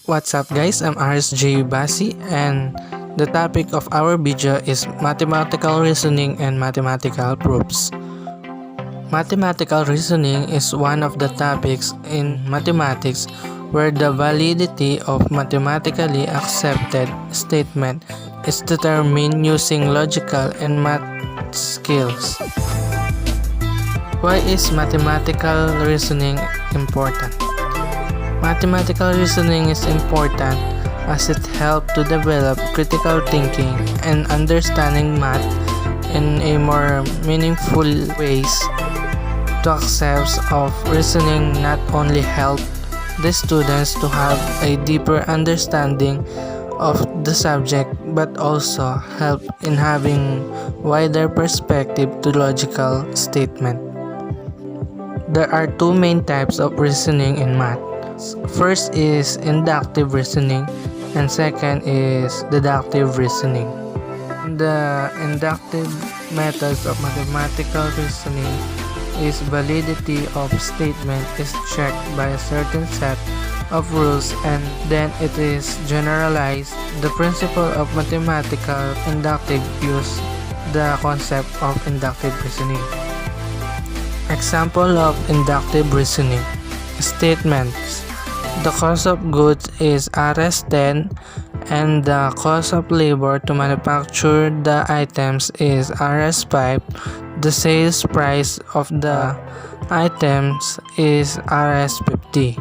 What's up guys, I'm RSJ Basi and the topic of our video is mathematical reasoning and mathematical proofs. Mathematical reasoning is one of the topics in mathematics where the validity of mathematically accepted statement is determined using logical and math skills. Why is mathematical reasoning important? Mathematical reasoning is important as it helps to develop critical thinking and understanding math in a more meaningful ways. To accept of reasoning not only help the students to have a deeper understanding of the subject but also help in having wider perspective to logical statement. There are two main types of reasoning in math. First is inductive reasoning and second is deductive reasoning. The inductive methods of mathematical reasoning is validity of statement is checked by a certain set of rules and then it is generalized. The principle of mathematical inductive use the concept of inductive reasoning. Example of inductive reasoning. Statements: the cost of goods is Rs10 and the cost of labor to manufacture the items is Rs5. The sales price of the items is Rs50.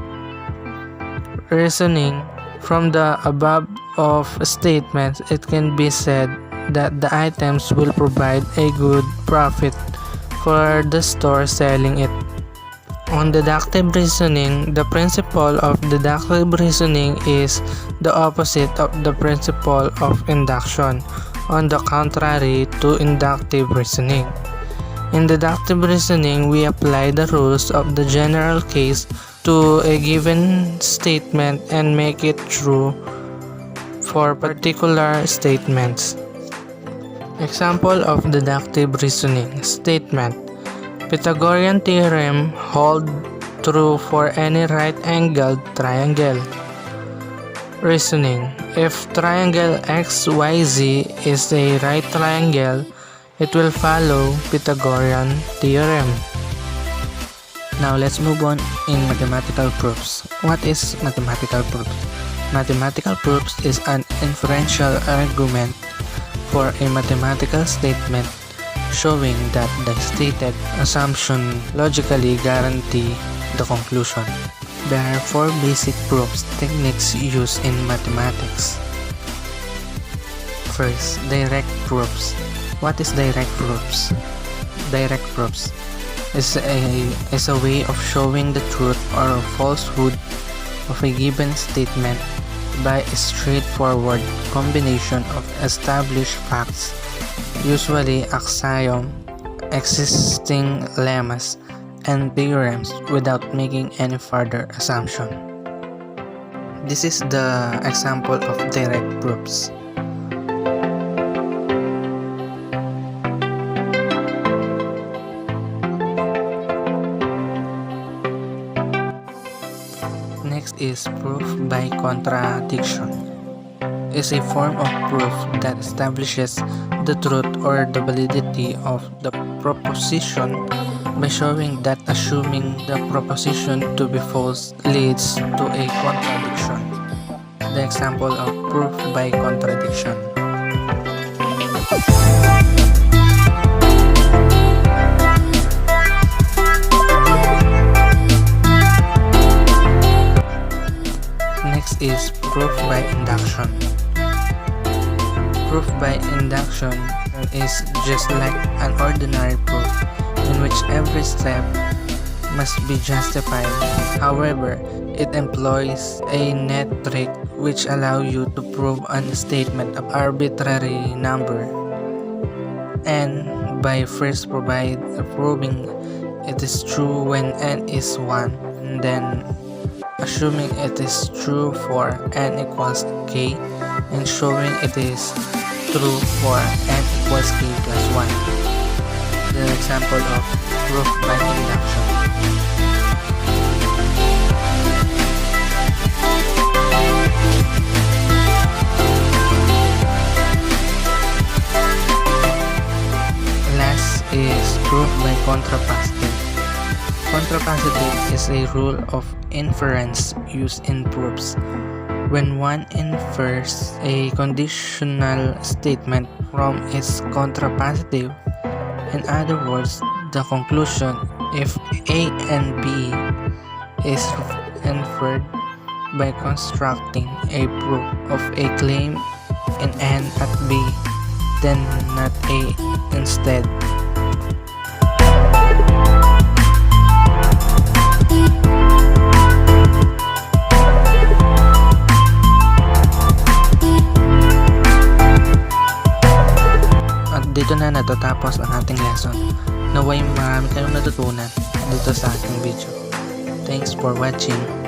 Reasoning: from the above of statements, it can be said that the items will provide a good profit for the store selling it. On deductive reasoning, the principle of deductive reasoning is the opposite of the principle of induction, on the contrary to inductive reasoning. In deductive reasoning, we apply the rules of the general case to a given statement and make it true for particular statements. Example of deductive reasoning. Statement: Pythagorean theorem hold true for any right-angled triangle. Reasoning: if triangle XYZ is a right triangle, it will follow Pythagorean theorem. Now let's move on in mathematical proofs. What is mathematical proofs? Mathematical proofs is an inferential argument for a mathematical statement showing that the stated assumption logically guarantee the conclusion. There are four basic proofs techniques used in mathematics. First, direct proofs. What is direct proofs? Direct proofs is a way of showing the truth or falsehood of a given statement by a straightforward combination of established facts, usually axiom, existing lemmas, and theorems without making any further assumption. This is the example of direct proofs. Next is proof by contradiction. Is a form of proof that establishes the truth or the validity of the proposition by showing that assuming the proposition to be false leads to a contradiction. The example of proof by contradiction. Next is proof by induction. Proof by induction is just like an ordinary proof in which every step must be justified. However, it employs a net trick which allows you to prove a statement of arbitrary number, and by first proving it is true when n is 1 and then assuming it is true for n equals k and showing it is true for n equals k plus 1. The example of proof by induction. contrapositive. Contrapositive is a rule of inference used in proofs. When one infers a conditional statement from its contrapositive, in other words, the conclusion if A and B is inferred by constructing a proof of a claim in N at B, then not A instead. At dito na natatapos ang ating lesson. Naway marami kayong natutunan dito sa ating video. Thanks for watching.